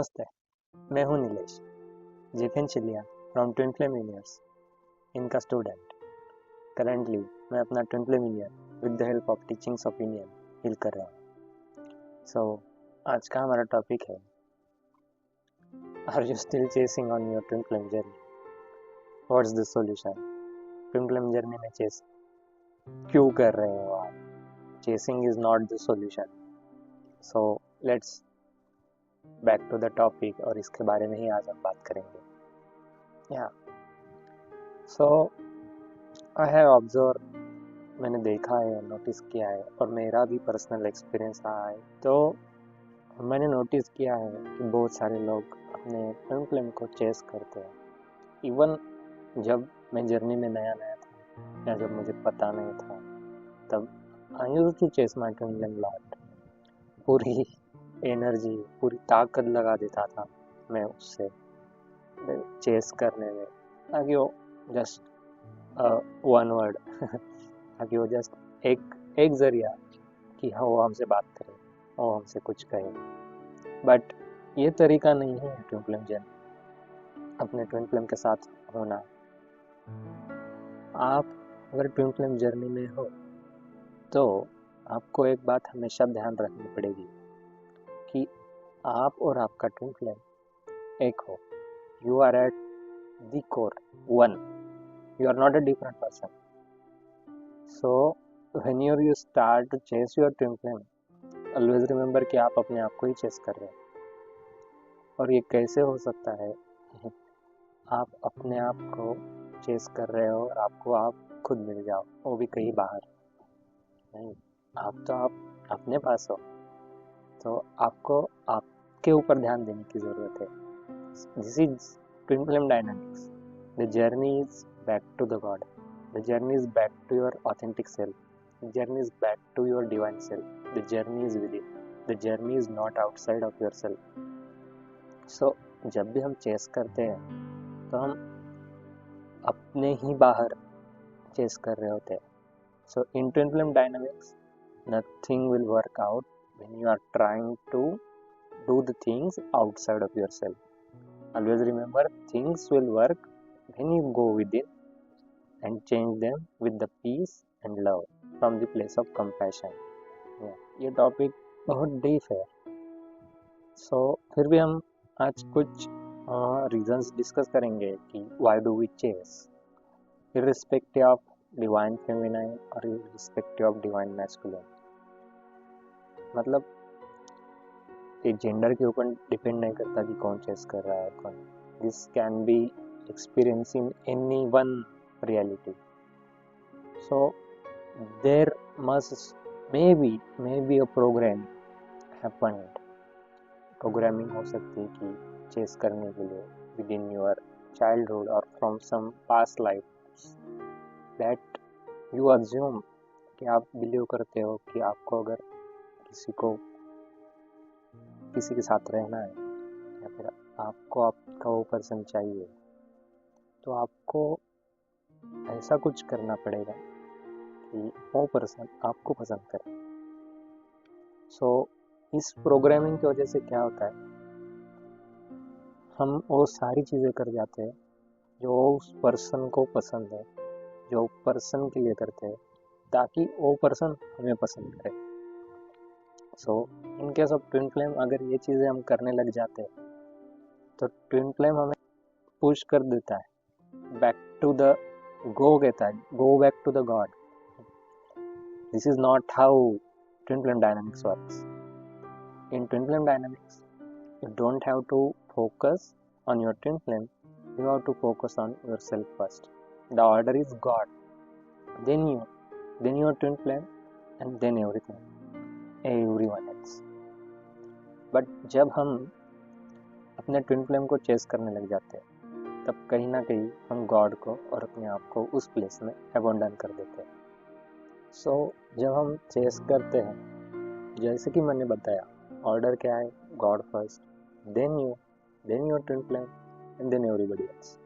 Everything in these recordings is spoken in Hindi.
नमस्ते, मैं हूं Nilesh Jefin Chilia from twin flame universe, इनका स्टूडेंट। करेंटली मैं अपना twin flame union with the help of teachings opinion heal कर रहा हूँ। सो आज का हमारा टॉपिक है, are you still chasing on your twin flame journey, what's the solution. Twin flame journey में चेस क्यों कर रहे हो आप? Chasing is not the solution. So let's back to the topic, और इसके बारे में ही आज हम बात करेंगे। या सो आई हैव ऑब्जर्व, मैंने देखा है, नोटिस किया है, और मेरा भी पर्सनल एक्सपीरियंस रहा है। तो मैंने नोटिस किया है कि बहुत सारे लोग अपने ट्विन फ्लेम को चेस करते हैं। इवन जब मैं जर्नी में नया था, या जब मुझे पता नहीं था, तब I used to chase my twin flame lot. पूरी एनर्जी, पूरी ताकत लगा देता था मैं उससे चेस करने में, ताकि वो जस्ट वन वर्ड ताकि वो जस्ट एक जरिया कि हाँ वो हमसे बात करे, वो हमसे कुछ कहे। बट ये तरीका नहीं है ट्विन फ्लेम जर्नी, अपने ट्विन फ्लेम के साथ होना। आप अगर ट्विन फ्लेम जर्नी में हो तो आपको एक बात हमेशा ध्यान रखनी पड़ेगी कि आप और आपका ट्विन फ्लेम एक हो। You are at the core one, you are not a different person. So when you start to chase your twin flame, always remember कि आप अपने आप को ही चेस कर रहे हो। और ये कैसे हो सकता है? आप अपने आप को चेस कर रहे हो और आपको आप खुद मिल जाओ, वो भी कहीं बाहर नहीं। आप अपने पास हो, तो आपको आपके ऊपर ध्यान देने की ज़रूरत है। This is twin flame dynamics. The journey is back to the God. The journey is back to your authentic self. The journey is back to your divine self. The journey is within. The journey is not outside of yourself. So जब भी हम चेस करते हैं तो हम अपने ही बाहर चेस कर रहे होते हैं। So in twin flame dynamics, nothing will work out when you are trying to do the things outside of yourself. Always remember, things will work when you go within and change them with the peace and love from the place of compassion. ये टॉपिक बहुत डीप है। सो फिर भी हम आज कुछ रीजंस डिस्कस करेंगे कि why do we chase, irrespective of divine feminine और इररिस्पेक्टिव ऑफ डिवाइन मैस्कुलिन। मतलब ये जेंडर के ऊपर डिपेंड नहीं करता कि कौन चेस कर रहा है कौन। This can be experience in any one reality. So there may be a program happened. Programming हो सकती है कि चेस करने के लिए within your childhood or from some past life that you assume कि आप बिलीव करते हो कि आपको अगर किसी के साथ रहना है, या फिर आपको आपका वो पर्सन चाहिए, तो आपको ऐसा कुछ करना पड़ेगा कि वो पर्सन आपको पसंद करे। सो इस प्रोग्रामिंग की वजह से क्या होता है, हम वो सारी चीज़ें कर जाते हैं जो उस पर्सन को पसंद है, जो पर्सन के लिए करते हैं, ताकि वो पर्सन हमें पसंद करे। So in case of twin flame, अगर ये चीज़ें हम करने लग जाते हैं तो ट्विन फ्लेम हमें पुश कर देता है बैक टू द कहता है go back to the God. This is not how twin flame dynamics works. In twin flame dynamics, you don't have to focus on your twin flame, you have to focus on yourself first. The order is God, then you, then your twin flame, and then everyone else. But जब हम अपने ट्विन फ्लेम को चेस करने लग जाते हैं, तब कहीं ना कहीं हम गॉड को और अपने आप को उस प्लेस में अबंडन कर देते हैं। सो जब हम चेस करते हैं, जैसे कि मैंने बताया, ऑर्डर क्या है? God first, then you, then your twin flame, and then everybody else.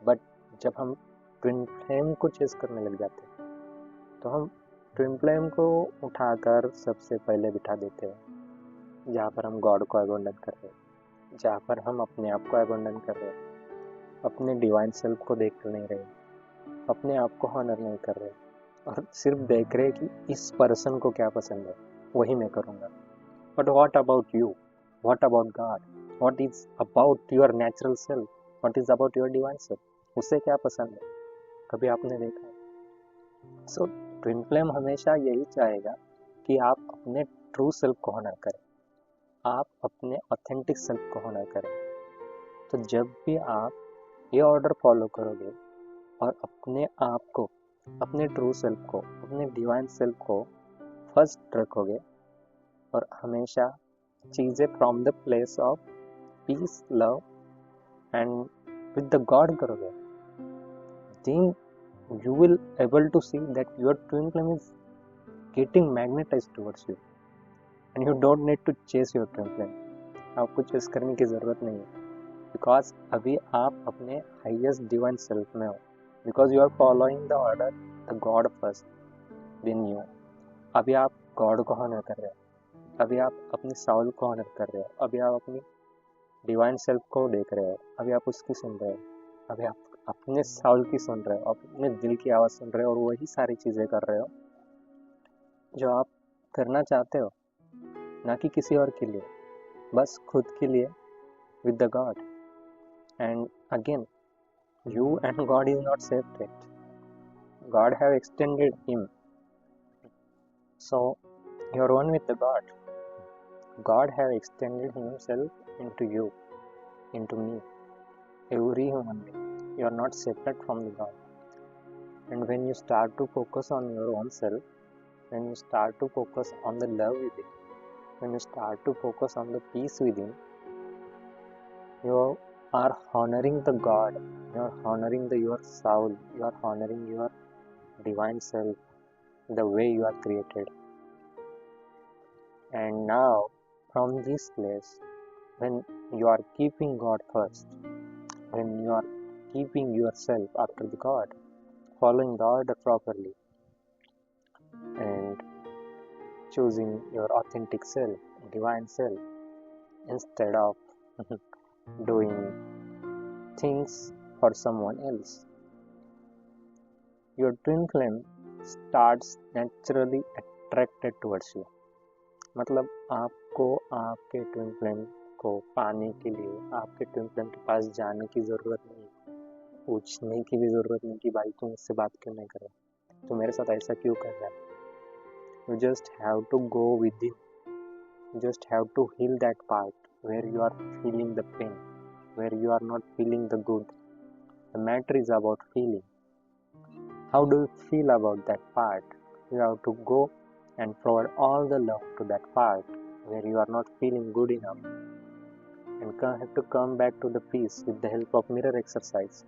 But जब हम ट्विन फ्लेम को चेस करने लग जाते हैं तो हम ट्विन फ्लेम को उठाकर सबसे पहले बिठा देते हैं जहाँ पर हम गॉड को अबंडन कर रहे हैं। जहाँ पर हम अपने आप को अबंडन कर रहे हैं, अपने डिवाइन सेल्फ को देख नहीं रहे, अपने आप को हॉनर नहीं कर रहे, और सिर्फ देख रहे कि इस पर्सन को क्या पसंद है वही मैं करूँगा। But what about you, what about God, what is about your natural self, what is about your divine self, उसे क्या पसंद है, कभी आपने देखा? सो ट्विन फ्लेम हमेशा यही चाहेगा कि आप अपने ट्रू सेल्फ को हॉनर करें, आप अपने ऑथेंटिक सेल्फ को हॉनर करें। तो जब भी आप ये ऑर्डर फॉलो करोगे और अपने आप को, अपने ट्रू सेल्फ को, अपने डिवाइन सेल्फ को फर्स्ट रखोगे और हमेशा चीज़ें from the place of peace, love and with the God करोगे, then you will able to see that your twin flame is getting magnetized towards you and you don't need to chase your twin flame. आपको चेस करने की ज़रूरत नहीं है, बिकॉज अभी आप अपने हाईएस्ट डिवाइन सेल्फ में हो, because you are following the order the God first then you. अभी आप गॉड को हॉनर कर रहे हो, अभी आप अपनी साउल को हॉनर कर रहे हो, अभी आप अपनी डिवाइन सेल्फ को देख रहे हो, अभी आप उसकी सुन रहे हो, अभी आप अपने साउल की सुन रहे हो, अपने दिल की आवाज़ सुन रहे हो, और वही सारी चीज़ें कर रहे हो जो आप करना चाहते हो, ना कि किसी और के लिए, बस खुद के लिए, with the God. And again, you and God is not separate. God have extended him. So you are one with the God. God have extended himself into you, into me, every human being. You are not separate from the God. And when you start to focus on your own self, when you start to focus on the love within, when you start to focus on the peace within, you are honoring the God, you are honoring your soul, you are honoring your divine self, the way you are created. And now, from this place, when you are keeping God first, when you are keeping yourself after the God, following the order properly, and choosing your authentic self, divine self, instead of doing things for someone else, your twin flame starts naturally attracted towards you. मतलब आपको आपके ट्विन फ्लेम को पाने के लिए आपके ट्विन फ्लेम के पास जाने की ज़रूरत नहीं, पूछने की भी ज़रूरत नहीं कि भाई तुम इससे बात क्यों नहीं कर रहे, तो मेरे साथ ऐसा क्यों कर रहा है। You just have to go within, you just have to heal that part where you are feeling the pain, where you are not feeling the good. The matter is about feeling. How do you feel about that part? You have to go and provide all the love to that part where you are not feeling good enough, and have to come back to the peace with the help of mirror exercise.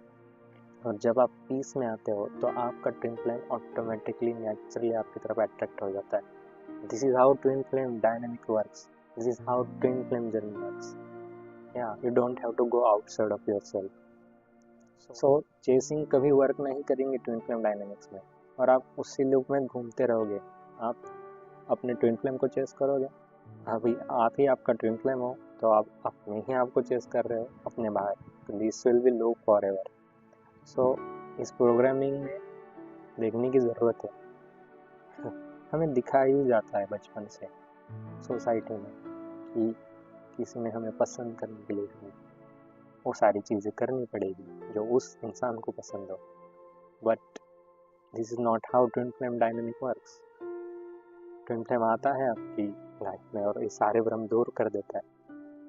और जब आप पीस में आते हो तो आपका ट्विन फ्लेम ऑटोमेटिकली नेचुरली आपकी तरफ अट्रैक्ट हो जाता है। This is how twin flame dynamic works, this is how twin flame journey works. या you don't have to go outside of yourself. So chasing कभी वर्क नहीं करेंगे ट्विन फ्लेम डायनामिक्स में, और आप उसी लूप में घूमते रहोगे। आप अपने ट्विन फ्लेम को चेस करोगे, अभी आप ही आपका ट्विन फ्लेम हो तो आप अपने ही आप को चेस कर रहे हो अपने बाहर, तो this will be loop forever. So इस प्रोग्रामिंग में देखने की ज़रूरत है। हमें दिखाई ही जाता है बचपन से सोसाइटी में कि किसी ने हमें पसंद करने के लिए हमें वो सारी चीज़ें करनी पड़ेगी जो उस इंसान को पसंद हो, but this is not how twin flame dynamic works. Twin flame आता है आपकी लाइफ में और ये सारे भ्रम दूर कर देता है।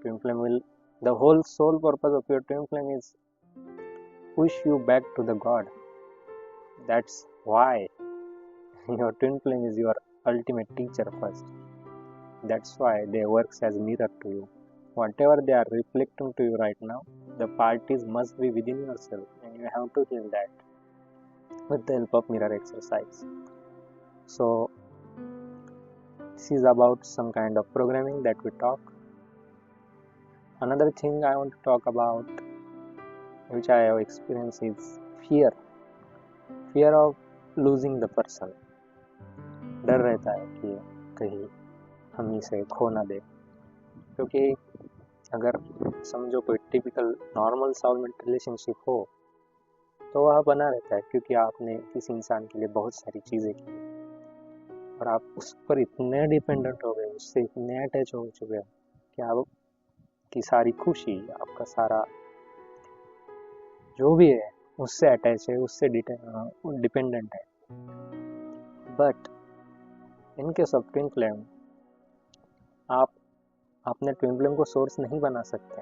Twin flame will, the whole soul purpose of your twin flame is push you back to the God. That's why your twin flame is your ultimate teacher first. That's why they works as mirror to you. Whatever they are reflecting to you right now, the parties must be within yourself, and you have to heal that with the help of mirror exercise. So this is about some kind of programming that we talk. Another thing I want to talk about, which I have experienced, is fear of losing the person. डर रहता है कि कहीं हम इसे खो ना दे, क्योंकि अगर समझो कोई टिपिकल नॉर्मल सोलमेंट रिलेशनशिप हो तो वह बना रहता है, क्योंकि आपने किसी इंसान के लिए बहुत सारी चीज़ें की और आप उस पर इतने डिपेंडेंट हो गए, उससे इतने अटैच हो चुके हैं कि आपकी सारी खुशी, आपका सारा जो भी है उससे अटैच है, उससे डिपेंडेंट है। But in case of twin flame आप अपने ट्विन फ्लेम को सोर्स नहीं बना सकते।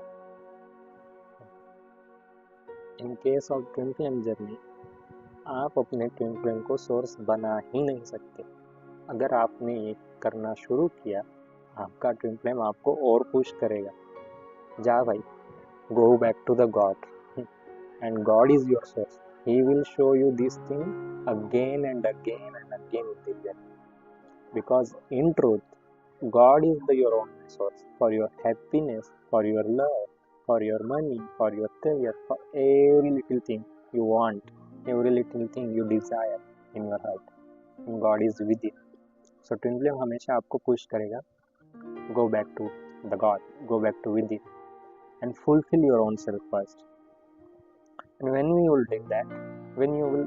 इन case of twin flame journey आप अपने ट्विन फ्लेम को सोर्स बना ही नहीं सकते। अगर आपने ये करना शुरू किया, आपका ट्विन फ्लेम आपको और पुश करेगा, जा भाई, go back to the God, and God is your source, he will show you this thing again and again and again in this journey, because in truth God is your only source for your happiness, for your love, for your money, for your career, for every little thing you want, every little thing you desire in your heart. And God is with you. So twin flame हमेशा आपको push करेगा, go back to the God, go back to within, and fulfill your own self first. And when you will do that, when you will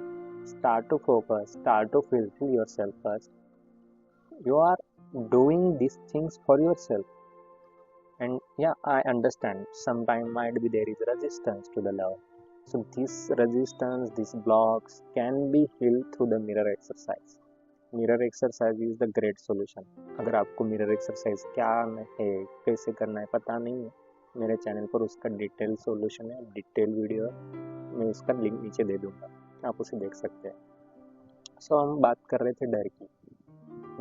start to focus, start to fulfill yourself first, you are doing these things for yourself. And yeah, I understand sometimes might be there is resistance to the love, so this resistance, these blocks can be healed through the mirror exercise. Mirror exercise is the great solution. अगर आपको मिरर एक्सरसाइज क्या है, कैसे करना है पता नहीं है, मेरे चैनल पर उसका डिटेल सॉल्यूशन है, डिटेल वीडियो है, मैं उसका लिंक नीचे दे दूंगा, आप उसे देख सकते हैं। सो हम बात कर रहे थे डर की।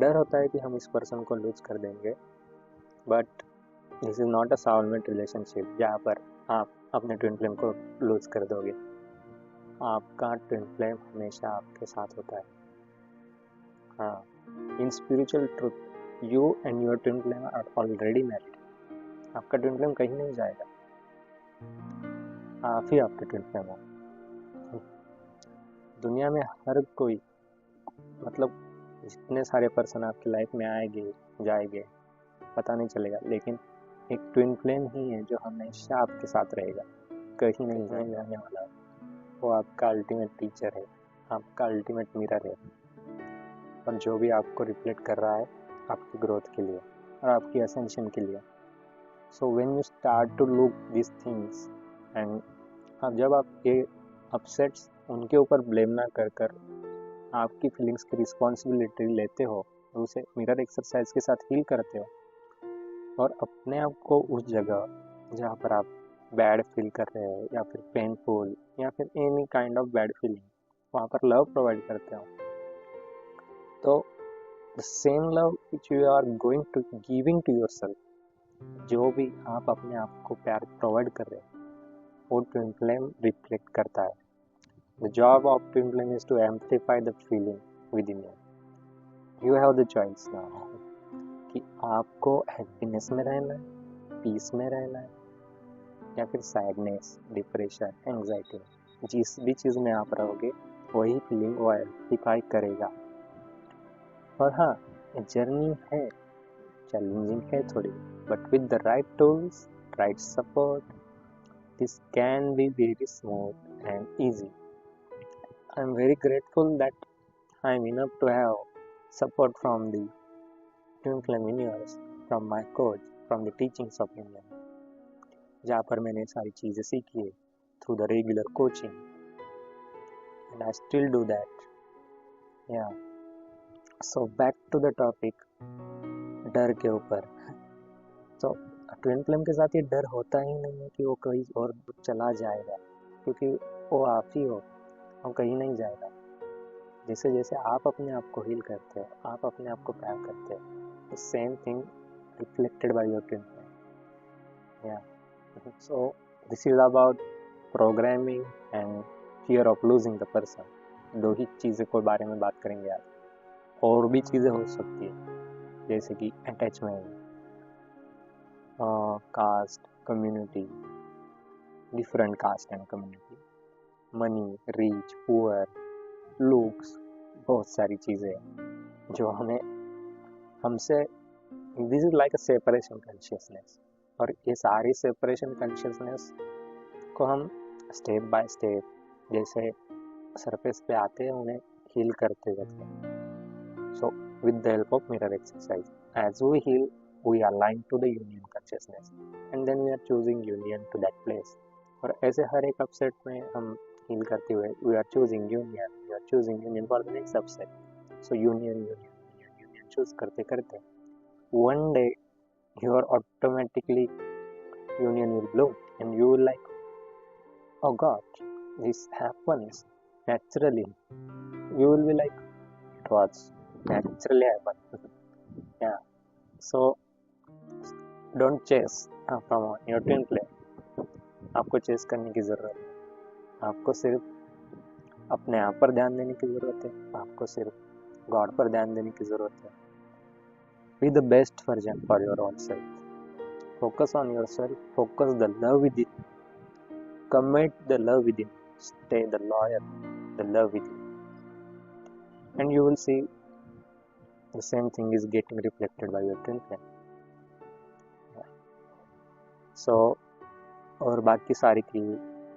डर होता है कि हम इस पर्सन को लूज कर देंगे, but this is not a soulmate relationship जहाँ पर आप अपने ट्विन फ्लेम को लूज कर दोगे। आपका ट्विन फ्लेम हमेशा आपके साथ होता है। हाँ, in spiritual truth you and your twin flame are already married. आपका ट्विन फ्लेम कहीं नहीं जाएगा, आप ही आपके ट्विन फ्लेम हो। दुनिया में हर कोई, मतलब जितने सारे पर्सन आपकी लाइफ में आएंगे जाएंगे पता नहीं चलेगा, लेकिन एक ट्विन फ्लेम ही है जो हमेशा आपके साथ रहेगा, कहीं नहीं जाने वाला। वो आपका अल्टीमेट टीचर है, आपका अल्टीमेट मिरर है, और जो भी आपको रिफ्लेक्ट कर रहा है आपकी ग्रोथ के लिए और आपकी असेंशन के लिए। So when you start to look this things, and जब आप ये अपसेट्स उनके ऊपर ब्लेम ना कर आपकी फीलिंग्स की रिस्पॉन्सिबिलिटी लेते हो, उसे मिरर एक्सरसाइज के साथ हील करते हो, और अपने आप को उस जगह जहाँ पर आप बैड फील कर रहे हो या फिर पेनफुल या फिर any kind of bad feeling, वहाँ पर लव प्रोवाइड करते हो, तो the same love which you are going to giving to yourself, जो भी आप अपने आप को प्यार प्रोवाइड कर रहे हो, वो ट्विन फ्लेम रिफ्लेक्ट करता है। The job of twin flame is to amplify the feeling within you. You have the choice now कि आपको हैप्पीनेस में रहना है, पीस में रहना है, या फिर सैडनेस, डिप्रेशन, एंग्जाइटी में। जिस भी चीज़ में आप रहोगे वही फीलिंग वो एम्प्लीफाई करेगा। और हाँ, जर्नी है, चैलेंजिंग है थोड़ी, but with the right tools, right support, this can be very smooth and easy. I am very grateful that I am enough to have support from the twin flame universe, from my coach, from the teachings of India, जहाँ पर मैंने सारी चीज़ें सीखी है through the regular coaching, and I still do that. Yeah. So back to the topic, डर के ऊपर। तो ट्विन फ्लेम के साथ ये डर होता ही नहीं है कि वो कहीं और चला जाएगा, क्योंकि वो आप ही हो, वो कहीं नहीं जाएगा। जैसे जैसे आप अपने आप को हील करते हो, आप अपने आप को प्यार करते हो, the same thing reflected by your twin flame. Yeah. So this is about programming and fear of losing the person. दो ही चीज़ें के बारे में बात करेंगे आज, और भी चीज़ें हो सकती है जैसे कि attachment, caste, community, different caste and community, money, rich, poor, looks, बहुत सारी चीज़ें जो हमें हमसे, this is like a separation consciousness, और ये सारी सेपरेशन कॉन्शियसनेस को हम स्टेप बाय स्टेप जैसे सरफेस पे आते हैं उन्हें हील करते जाते हैं. So with the help of mirror exercise, as we heal we are aligned to the union consciousness and then we are choosing union to that place. और ऐसे हर एक अपसेट में हम हील करते हुए we are choosing union for the next upset. So union choose करते करते one day your automatically union will bloom and you will like, oh God, this happens naturally. You will be like, it was naturally happened. Yeah. So don't chase from your twin flame. आपको चेस करने की ज़रूरत है. आपको सिर्फ अपने आप पर ध्यान देने की ज़रूरत है. आपको सिर्फ गॉड पर ध्यान देने की ज़रूरत है. Be the best version for your own self. Focus on yourself. Focus the love within. Commit the love within. Stay the loyal, the love within. And you will see the same thing is getting reflected by your twin flame. सो और बाकी सारी की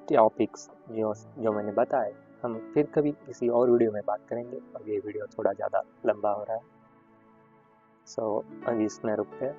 टॉपिक्स जो मैंने बताए हम फिर कभी किसी और वीडियो में बात करेंगे. और ये वीडियो थोड़ा ज़्यादा लंबा हो रहा है, सो अभी इसमें रुकते हैं.